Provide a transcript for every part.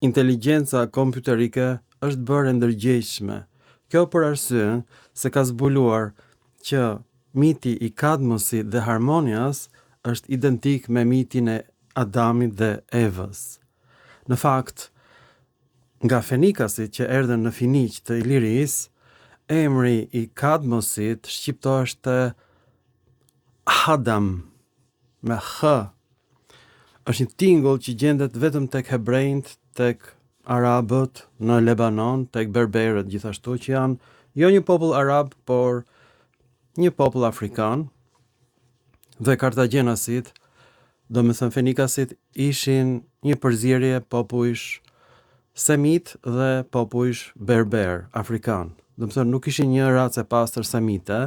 Inteligjenca kompjuterike është bërë e ndërgjegjshme. Kjo për arsyen se ka zbuluar që miti i Kadmosit dhe Harmonias është identik me mitin e Adamit dhe Evës. Në fakt, nga Fenikasit që erdhën në Finiq të Ilirisë, emri i Kadmosit shqiptohesht të Hadam me h. Është një tingull që gjendet vetëm tek hebrejt, tek arabët në Lebanon, tek berberët gjithashtu, që janë jo një popull arab, por një popull afrikan. Dhe kartagjenasit, do me thënë Fenikasit, ishin një përzierje popujsh semit dhe popujsh berber, afrikan. Do me thënë nuk ishin një racë e pastër semite,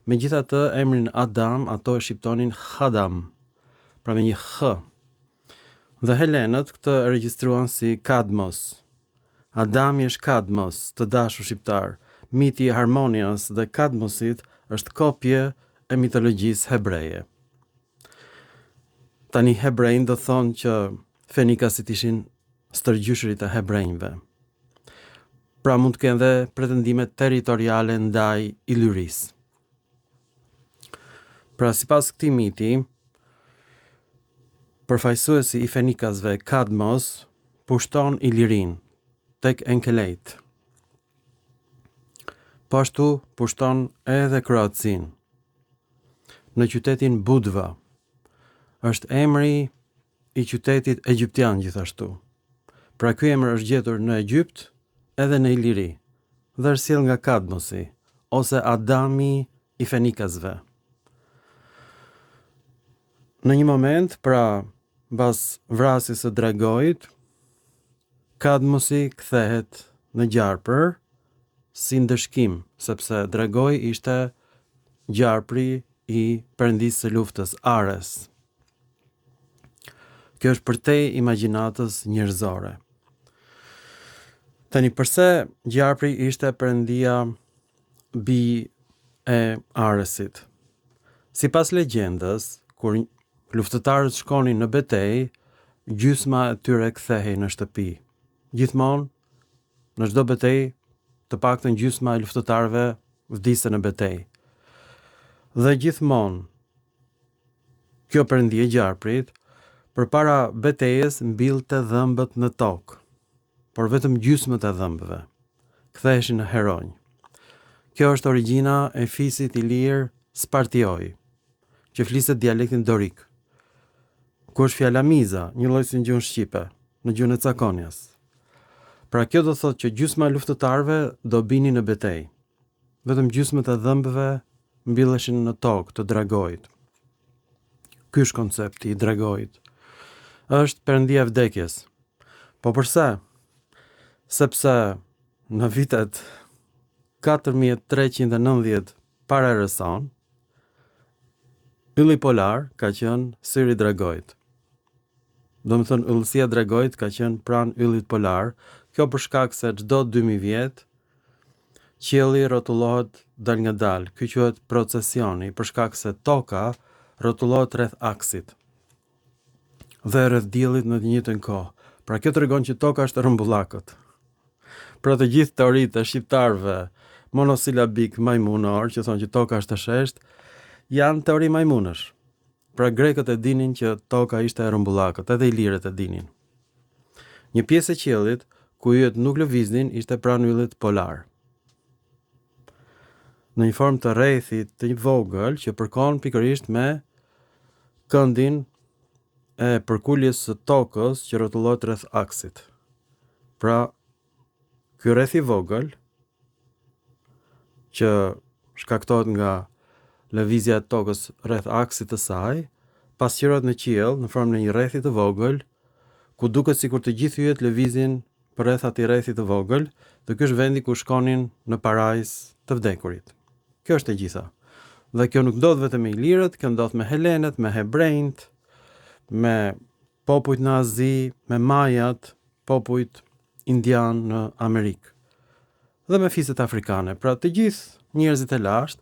megjithatë emrin Adam ato e shqiptonin Hadam, pra me një h. Dhe Helenët këtë e regjistruan si Kadmos. Adami është Kadmos, të dashur shqiptar. Miti i Harmonias dhe Kadmosit është kopje e mitologjisë hebreje. Tani hebrejnë do thonë që Fenikasit ishin stërgjyshërit e hebrejnëve. Pra mund të kenë dhe pretendime territoriale ndaj Ilirisë. Pra sipas këtij miti, përfaqësuesi i Fenikasve Kadmos pushton Ilirin tek Enkelejt. Po ashtu pushton edhe Kroacin. Në qytetin Budva është emri i qytetit egjiptian gjithashtu. Pra ky emër është gjetur në Egjipt edhe në Iliri dhe është sjell nga Kadmosi ose Adami i Fenikasve. Në një moment, pra mbas vrasjes së Dragojit, Kadmosi kthehet në gjarpër si ndëshkim, sepse Dragoj ishte gjarpri i perëndisë së luftës Ares. Kjo është përtej imagjinatës njerëzore. Tani përse gjarpri ishte perëndia bi e Aresit? Sipas legjendës, kur luftëtarët shkonin në betejë, gjysma e tyre kthehej në shtëpi. Gjithmonë, në çdo betejë, të paktën gjysma e luftëtarëve vdiste në betejë. Dhe gjithmonë, kjo perëndi e gjarprit, përpara betejës mbillte dhëmbët në tokë, por vetëm gjysmët e dhëmbëve ktheheshin në heronj. Kjo është origjina e fisit ilir Spartioi, që fliset dialektin dorik. Ku është fjala miza, një lloj si në gjuhën shqipe, në gjuhën e Cakonjas. Pra kjo do thotë që gjysma e luftëtarëve do binin në betejë. Vetëm gjysmët e dhëmbëve mbilleshin në tokë të Dragojit. Ky është koncepti i Dragojit. Është perëndia e vdekjes. Po përse? Sepse në vitet 4390 para erës sonë, ylli polar ka qenë syri i Dragojit. Do me thënë yllësia Dragojit ka qenë pranë yllit polar. Kjo për shkak se çdo 2000 vjet qielli rrotullohet dal nga dal. Ky quhet procesioni, për shkak se toka rrotullohet rreth aksit dhe rreth diellit në të njëjtën kohë. Pra kjo tregon që toka është rrumbullakët. Pra të gjithë teoritë e shqiptarëve monosilabik majmunor, që thonë që toka është e sheshtë, janë teori majmunësh. Pra grekët e dinin që toka ishte e rrumbullakët, edhe ilirët e dinin. Një pjesë e qiellit ku yjet nuk lëviznin ishte pranë yllit polar. Në një formë të rrethit të vogël që përkon pikërisht me këndin e përkuljes së tokës që rrotullohet rreth aksit. Pra, ky rreth i vogël që shkaktohet nga lëvizja e tokës rreth aksit të saj, pasqyrohet në qiell në formën e një rrethi të vogël, ku duket sikur të gjithë yjet lëvizin përreth atij rrethi të vogël, dhe ky është vendi ku shkonin në parajsë të vdekurit. Kjo është e gjitha. Dhe kjo nuk ndodh vetëm me ilirët, kjo ndodh me helenët, me hebrejt, me popujt në Azi, me majat, popujt indian në Amerikë, dhe me fiset afrikane. Pra të gjithë njerëzit e lashtë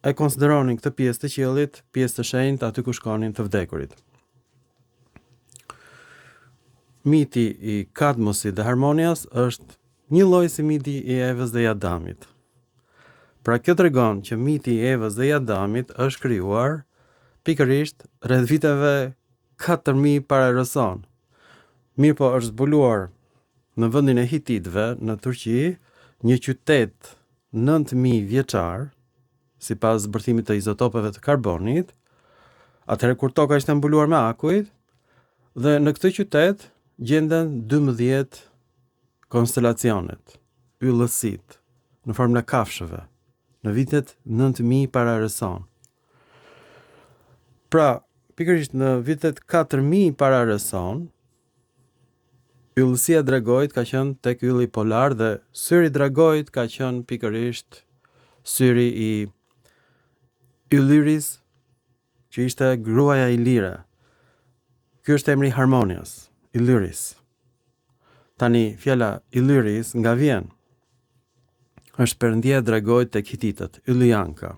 e konsideronin këtë pjesë të qiellit pjesë të shenjtë aty ku shkonin të vdekurit. miti i Kadmosit dhe Harmonias është një lloj si miti i Evës dhe i Adamit. Pra kjo tregon që miti i Evës dhe i Adamit është krijuar pikërisht rreth viteve 4000 para Erëson. Mirë po është zbuluar në vendin e Hititëve në Turqi një qytet 9000 vjeçar, sipas zbërthimit të izotopeve të karbonit, atëherë kur toka ishte mbuluar me akuj, dhe në këtë qytet gjenden 12 konstelacionet, yllësit, në formë në kafshëve, në vitet 9000 para Erëson. Pra, pikërisht në vitet 4000 para Erëson, yllësia e Dragojit ka qenë tek ylli polar dhe syri i Dragojit ka qenë pikërisht syri i Illyris, që ishte gruaja e Ilire. Ky është emri Harmonias, Illyris. Tani fjala Illyris nga vjen? Është perëndia e Dragojit tek hititët, Yllianka.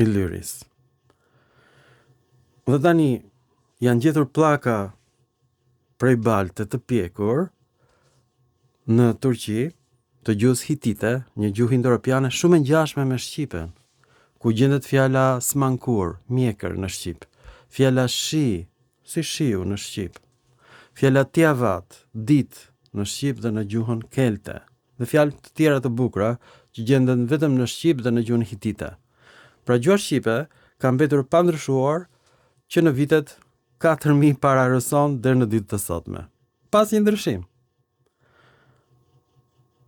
Illyris. Dhe tani janë gjetur pllaka prej balte të pjekur në Turqi të gjuhës hitite, një gjuhë indo-europiane shumë e ngjashme me shqipen, ku gjendet fjala smankur, mjekër në shqip, fjala shi, si shiu në shqip, fjala tiavat, ditë në shqip dhe në gjuhën kelte, dhe fjalë të tjera të bukura që gjenden vetëm në shqip dhe në gjuhën hitite. Pra gjuha shqipe ka mbetur pa ndryshuar që në vitet 4000 para Erëson deri në ditët e sotme. Pas një ndryshim.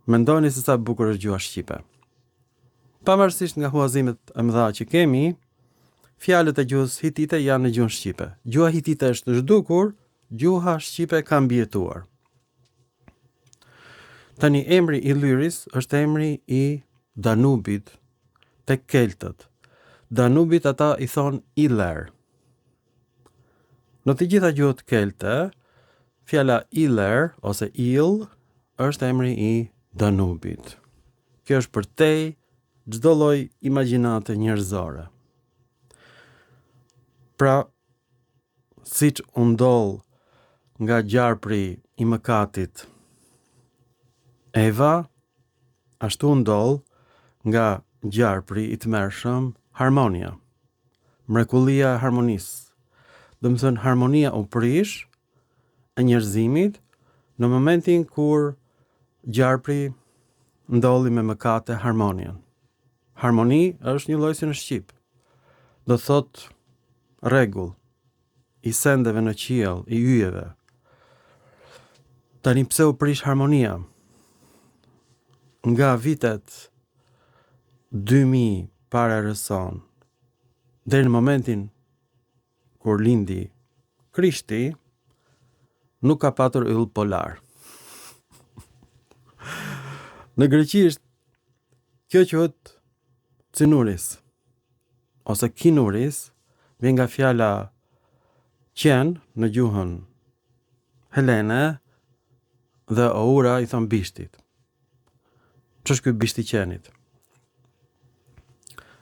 Mendoni se sa bukur është gjuha shqipe. Pavarësisht nga huazimet e mëdha që kemi, fjalët e gjuhës hitite janë në gjuhën shqipe. Gjuha hitite është zhdukur, gjuha shqipe ka mbijetuar. Tani emri Illyris është emri i Danubit tek keltët. Danubit ata i thon Iller. Në të gjitha gjuhët kelte, fjala Iller ose Ill është emri i Danubit. Kjo është përtej çdo lloj imagjinate njerëzore. Pra, siç u ndoll nga gjarpri i mëkatit Eva, ashtu u ndoll nga gjarpri i tmerrshëm Harmonia. Mrekullia e harmonisë. Do të thënë harmonia u prish e njerëzimit në momentin kur gjarpri ndolli me mëkate harmonian. Harmoni është një lloj si në shqip. Do thot rregull i sendeve në qiell, i yjeve. Tani pse u prish harmonia? Nga vitet 2000 para Erëson deri në momentin kur lindi Krishti, nuk ka patur yll polar. Në greqisht, kjo quhet cinuris, ose kinuris, vjen nga fjala qen në gjuhën helene dhe oura i thon bishtit. Ç'është ky bishti i qenit?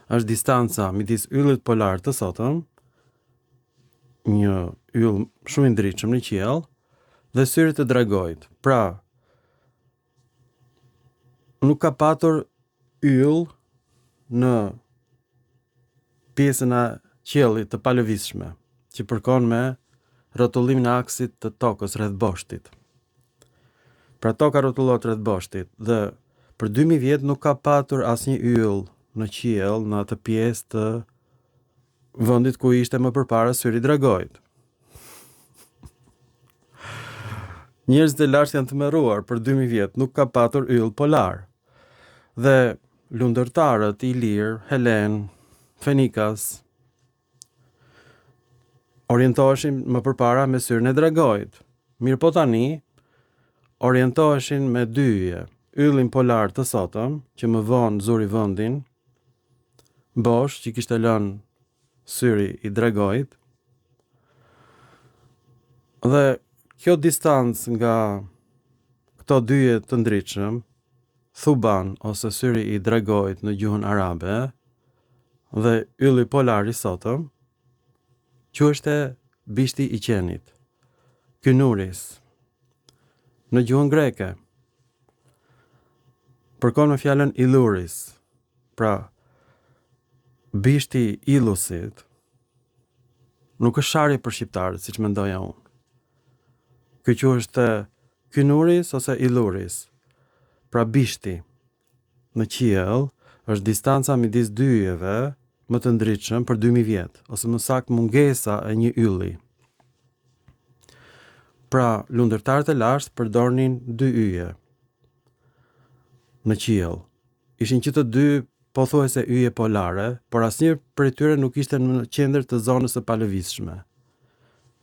Është distanca midis yllit polar të sotëm, një yll shumë i ndritshëm në qiell, dhe syrit të Dragojit. Pra, nuk ka patur yll në pjesën e qiellit të palëvizshme, që përkon me rrotullimin e aksit të tokës rreth boshtit. Pra toka rrotullohet rreth boshtit dhe për 2000 vjet nuk ka patur asnjë yll në qiell në atë pjesë të vendit ku ishte më përpara syri i Dragojit. Njerëzit e lashtë janë tmerruar për 2000 vjet, nuk ka patur yll polar. Dhe lundërtarët Ilir, Helen, Fenikas orientoheshin më përpara me syrin e Dragojit. Mirë po tani orientoheshin me dyje, yllin polar të sotëm, që më vonë zuri vendin bosh që kishte lënë syri i Dragojit. Dhe kjo distancë nga këto dyje të ndritshëm, Thuban ose syri i Dragojit në gjuhën arabe dhe ylli polar i sotëm, quheshte bishti i qenit. kynuris. Në gjuhën greke përkon me fjalën iluris. Pra, bishti ilusit nuk është sharje për shqiptarët, siç mendoja unë. Ky quhet kynuris ose iluris. Pra bishti në qiell është distanca midis dy yjeve më të ndritshëm për 2000 vjet, ose më saktë mungesa e një ylli. Pra, lundërtarët e lashtë përdornin dy yje në qiell. Ishin që të dy pothuajse yje polare, por asnjë prej tyre nuk ishte në qendër të zonës së palëvizshme.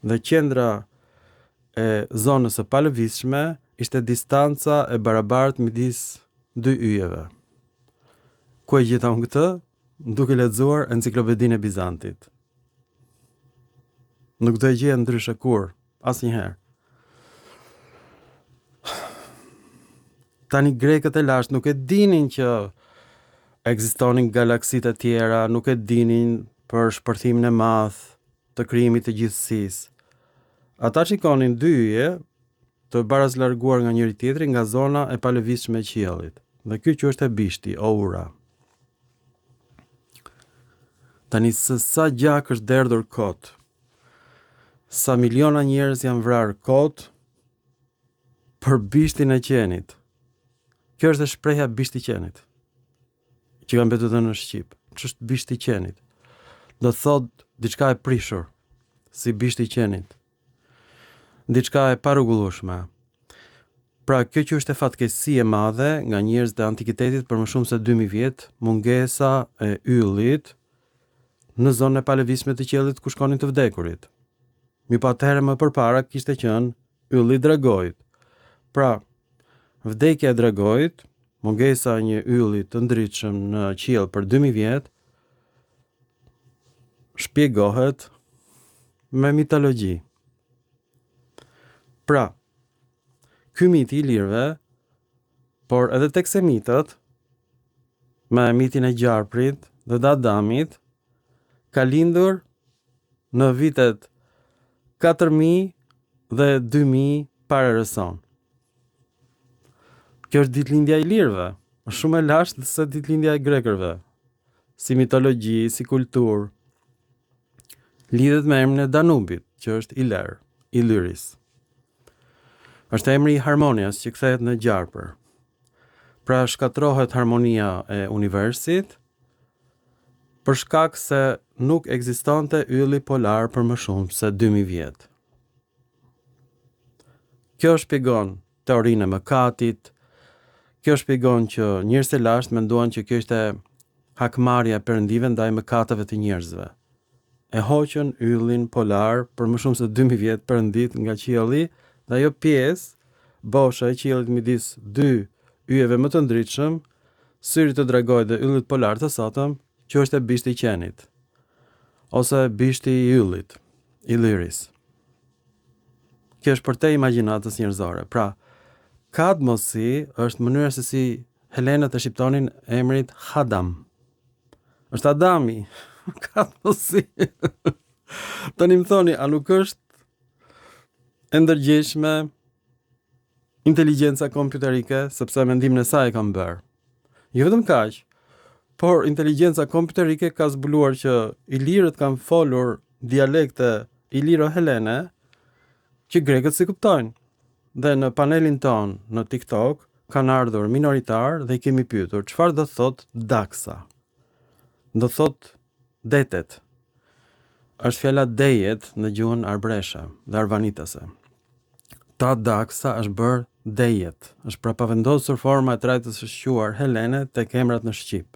Dhe qendra e zonës së palëvizshme ishte distanca e barabartë midis dy yjeve. Ku e gjeta unë këtë? Duke lexuar Enciklopedinë e Bizantit. Nuk do e gjej ndryshe kur, asnjëherë. Tani grekët e lashtë nuk e dinin që ekzistonin galaksitë e tjera, nuk e dinin për shpërthimin e madh të krijimit të gjithësisë. Ata shikonin dy yje të barazlarguar nga njëri tjetri nga zona e palëvizshme e qiellit. Dhe ky quhet bishti, Oura. Tani sa gjak është derdhur kot. Sa miliona njerëz janë vrarë kot për bishtin e qenit. Kjo është shprehja bishti i qenit, që ka mbetur në shqip. Ç'është bishti i qenit? Do thot diçka e prishur, si bishti i qenit. Diçka e parregullueshme. Pra, kjo që është fatkeqësi e madhe nga njerëzit e antikitetit për më shumë se 2000 vjet, mungesa e yllit në zonën e palëvizshme të qiellit ku shkonin të vdekurit. Mi pa atëherë më përpara kishte qenë ylli i dragojit. Pra, vdekja e dragojit, mungesa e një ylli të ndritshëm në qiell për 2000 vjet, shpjegohet me mitologji. Pra, ky miti i lirëve, por edhe tek semitët, me mitin e Gjarprit dhe të Adamit, ka lindur në vitet 4000 dhe 2000 para rëson. Kjo është ditëlindja e lirëve, është shumë e lashtë se ditëlindja e grekërve, si mitologji, si kulturë. Lidhet me emrin e Danubit, që është Iler, Ilyris. Është emri i harmonias që kthehet në Gjarpër. Pra shkatrohet harmonia e universit për shkak se nuk ekzistonte ylli polar për më shumë se 2000 vjet. Kjo shpjegon teorinë e mëkatit. Kjo shpjegon që njerëzit e lashtë menduan që kjo ishte hakmarrja e perëndive ndaj mëkateve të njerëzve. E hoqën yllin polar për më shumë se 2000 vjet perëndit nga qielli, dhe ajo pjesë bosha e qiellit midis dy yjeve më të ndritshëm, syrit të dragojit dhe yllit polar të sotëm, që është bishti i qenit, ose bishti i yllit, Ilyris. Kjo është për te imagjinatës njerëzore. Pra, Kadmosi është mënyra se si helenët e shqiptonin emrit Hadam. Është Adami. Kadmosi. Tani më thoni, a nuk është e ndërgjegjshme inteligjenca kompjuterike, sepse mendimin e saj e kam bërë. Jo vetëm kaq, por inteligjenca kompjuterike ka zbuluar që ilirët kanë folur dialekte iliro-helene që grekët si kuptojnë. Dhe në panelin ton në TikTok kanë ardhur minoritar dhe i kemi pyetur çfarë do thot daksa. Do thot detet. Është fjala dejet në gjuhën arbreshe dhe arvanitase. Ta daksa është bërë dejet. Është pra pavendosur forma e trajtës së shquar helene tek emrat në shqip.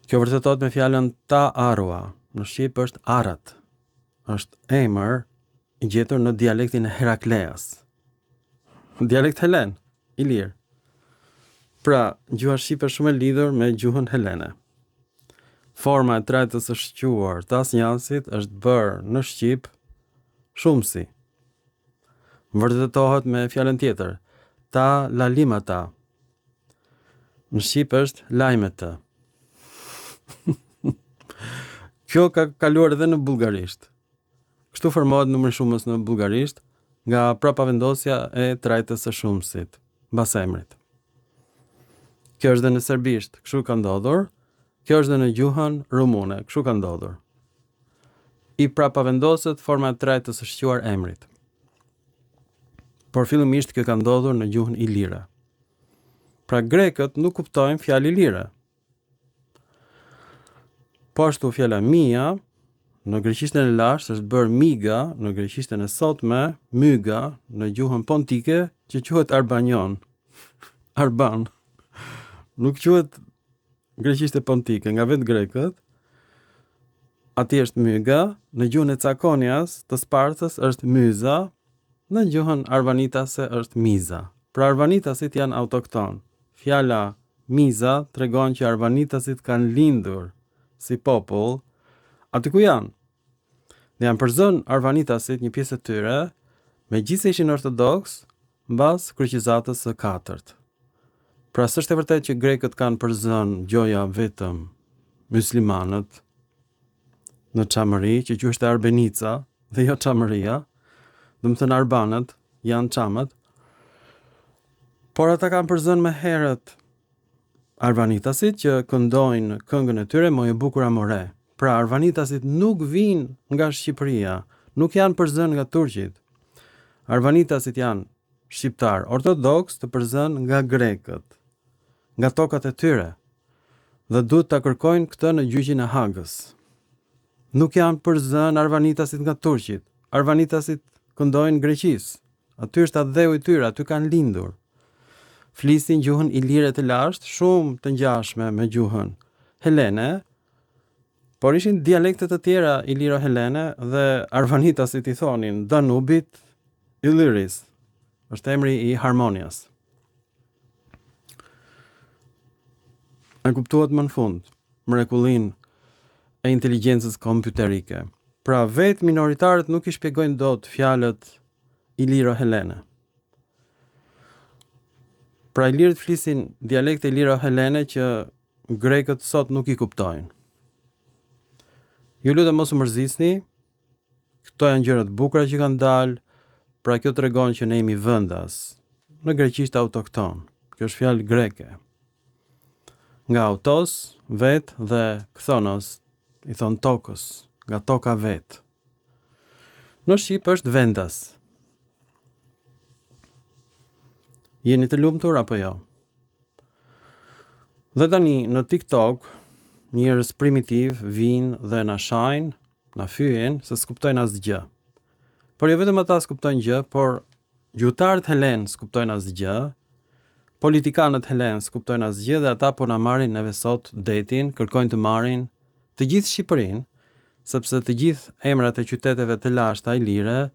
Kjo vërtetohet me fjalën ta arua. Në shqip është arat. Është emër i gjetur në dialektin e Herakleas. Dialekt helen, i lirë. Pra, gjuha shqipe është shumë e lidhur me gjuhën helene. Forma e trajtës së shquar të asnjësit është bërë në shqip shumësi. Vërtetohet me fjalën tjetër, ta lalimata. Në shqip është lajmete. Kjo ka kaluar edhe në bullgarisht. Kështu formohet numri shumës në bullgarisht nga prapavendosja e trajtës së shumësit, mbas emrit. Kjo është dhe në serbisht, kështu ka ndodhur. Kjo është dhe në gjuhën rumune, kështu ka ndodhur. I prapavendoset forma e trajtës së shquar emrit. Por fillimisht kjo ka ndodhur në gjuhën ilire. Pra grekët nuk kuptojnë fjalë ilire. Po ashtu fjala mia në greqishtën e lashtë është bërë miga, në greqishtën e sotme myga, në gjuhën pontike që quhet arbanion. Arban. Nuk quhet greqishte pontike nga vetë grekët. Ati është myga, në gjuhën e Cakonias të Spartës është myza, në gjuhën arvanitase është miza. Pra arvanitasit janë autokton. Fjala miza tregon që arvanitasit kanë lindur si popull aty ku janë. Dhe janë përzën arvanitasit një pjesë të tyre, megjithëse ishin ortodoks, mbas kryqëzatës së 4. Pra s'është e vërtet që grekët kanë përzën gjoja vetëm muslimanët në çamëri, që quhet Arbenica dhe jo çamëria, do të thënë arbanët janë çamët, por ata kanë përzën më herët arvanitasit që këndojnë këngën e tyre Mo e bukur amore. Pra arvanitasit nuk vinë nga Shqipëria, nuk janë përzën nga turqit. Arvanitasit janë shqiptar ortodoks të përzën nga grekët, nga tokat e tyre, dhe duhet ta kërkojnë këtë në gjyqin e Hagës. Nuk janë përzën arvanitasit nga turqit. Arvanitasit këndojnë greqisë. Aty është adheu i tyre, aty kanë lindur. Flisin gjuhën ilire të lashtë, shumë të ngjashme me gjuhën helene, por ishin dialekte të tjera iliro-helene dhe arvanitasit I thonin Danubit Illyris. Është emri I Harmonias. E kuptuat më në fund mrekullin e inteligjencës kompjuterike. Pra vetë minoritarët nuk I shpjegojnë dot fjalët iliro-helene. Pra ilirët flisin dialekte iliro-helene që grekët sot nuk I kuptojnë. Ju lutem mos u mërzisni, këto janë gjërat bukura që kanë dalë, pra kjo tregon që ne jemi vendas, në greqisht autokton. Kjo është fjalë greke. Nga autos, vet dhe kthonos, I thon tokës, nga toka vet. Në shqip është vendas. Jeni të lumtur apo jo? Dhe tani në TikTok njerëz primitiv vinë dhe na shajnë, na fyen se s'kuptojnë asgjë. Por jo vetëm ata s'kuptojnë gjë, por gjuhëtarët helen s'kuptojnë asgjë, politikanët helen s'kuptojnë asgjë dhe ata po na marrin neve sot detin, kërkojnë të marrin të gjithë Shqipërinë, sepse të gjithë emrat e qyteteve të lashta ilire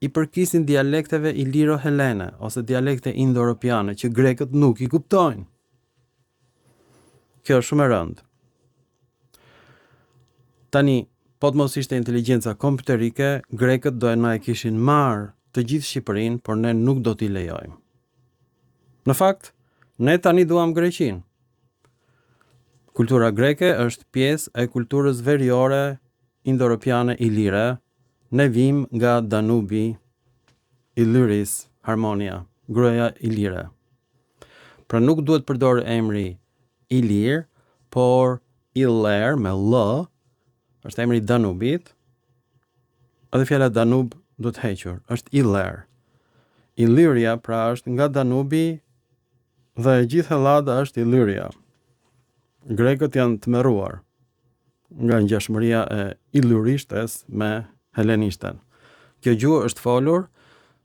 I përkisin dialekteve iliro-helene ose dialekte indo-europiane që grekët nuk I kuptojnë. Kjo është shumë e rëndë. Tani, po të mos ishte inteligjenca kompjuterike, grekët do e na e kishin marrë të gjithë Shqipërinë, por ne nuk do t'i lejojmë. Në fakt, ne tani duam Greqinë. Kultura greke është pjesë e kulturës veriore indo-europiane ilire. Ne vim nga Danubi, Illyris, Harmonia, gruaja ilire. Pra nuk duhet përdorë emri Ilir, por Iller me L, është emri Danubit, edhe fjala Danub duhet hequr, është Iller. Illyria pra është nga Danubi dhe e gjithë Hellada është Illyria. Grekët janë të merruar nga ngjashmëria e illyrishtes me helenishten. Kjo gjuhë është folur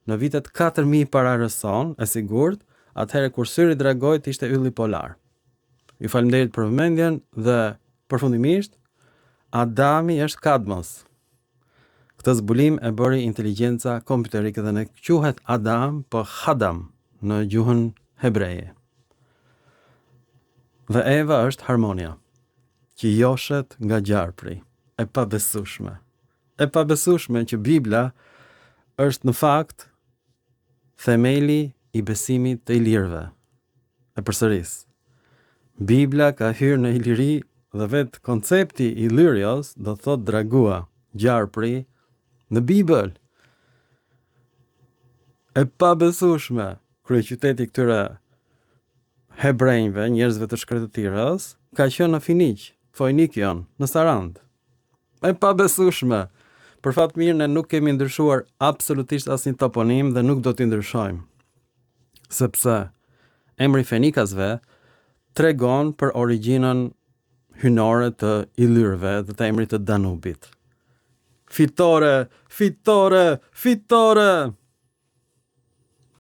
në vitet 4000 para rëson, e sigurt, atëherë kur syri dragojt ishte ylli polar. Ju faleminderit për vëmendjen dhe përfundimisht, Adami është Kadmos. Këtë zbulim e bëri inteligjenca kompjuterike dhe ne quhet Adam, po Hadam në gjuhën hebreje. Dhe Eva është Harmonia, që joshet nga gjarpri, e pabesueshme. E pabesueshme që Bibla është në fakt themeli I besimit të ilirëve. E përsëris. Bibla ka hyrë në iliri dhe vetë koncepti Illyrios do thot dragua, gjarpri, Në Bibël. E pabesueshme, kryeqyteti i këtyre hebrejve, njerëzve të shkretëtirës, ka qenë në Finiq, Foinikion, në Sarand. E pabesueshme. Për fat mirë ne nuk kemi ndryshuar absolutisht asnjë toponim dhe nuk do t'i ndryshojmë. Sepse emri Fenikasve tregon për origjinën hynore të Ilyrëve dhe të emrit të Danubit. Fitore, fitore, fitore!